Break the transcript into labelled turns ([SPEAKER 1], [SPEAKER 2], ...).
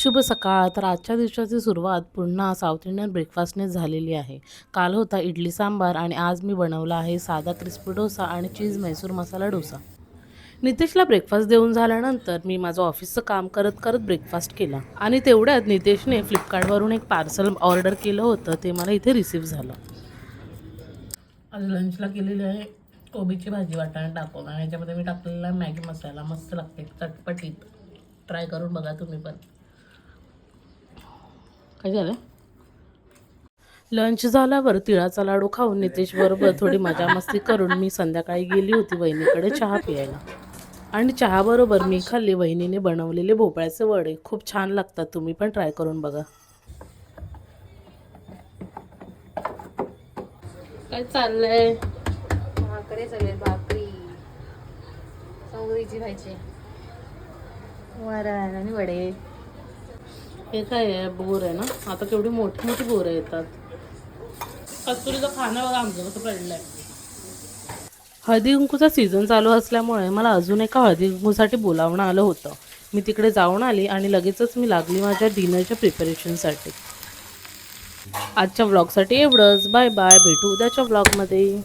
[SPEAKER 1] शुभ सकाळ. तर आजच्या दिवसाची सुरुवात पुन्हा साऊथ इंडियन ब्रेकफास्टने झालेली आहे. काल होता इडली सांबार आणि आज मी बनवला आहे साधा क्रिस्पी डोसा आणि चीज मैसूर मसाला डोसा. नितेशला ब्रेकफास्ट देऊन झाल्यानंतर मी माझं ऑफिसचं काम करत करत ब्रेकफास्ट केला आणि तेवढ्यात नितेशने फ्लिपकार्टवरून एक पार्सल ऑर्डर केलं होतं, ते मला इथे रिसीव्ह झालं. आज लंचला केलेली आहे कोबीची भाजी वाटाणे टाकून आणि याच्यामध्ये मी टाकलेला मॅगी मसाला. मस्त लागते, चटपटीत. ट्राय करून बघा तुम्ही पण. काय झालं? लंच झाल्यावर तिळाचा लाडू खाऊन नितेश बरोबर थोडी मजा मस्ती करून मी संध्याकाळी गेली होती वहिनीकडे चहा प्यायला. आणि चहाबरोबर मी खाल्ली वहिनीने बनवलेले भोपळ्याचे वडे. खूप छान लागतात, तुम्ही पण ट्राय करून बघा. काय चाललंय?
[SPEAKER 2] भाकरी चालेल, भाकरी चवळीची भाजी, वरण आणि वडे.
[SPEAKER 1] हे काय आहे? बोर आहे ना? आता केवढी मोठी मोठी बोरं येतात. कस्तुरीचं खाणं बघा आमचं कसं पडलंय. हळदी कुंकूचा सीझन चालू असल्यामुळे मला अजून एका हळदी कुंकूसाठी बोलावणं आलं होतं. मी तिकडे जाऊन आली आणि लगेचच मी लागली माझ्या डिनरच्या प्रिपरेशनसाठी. आजच्या व्लॉगसाठी एवढंच. बाय बाय, भेटू उद्याच्या व्लॉगमध्ये.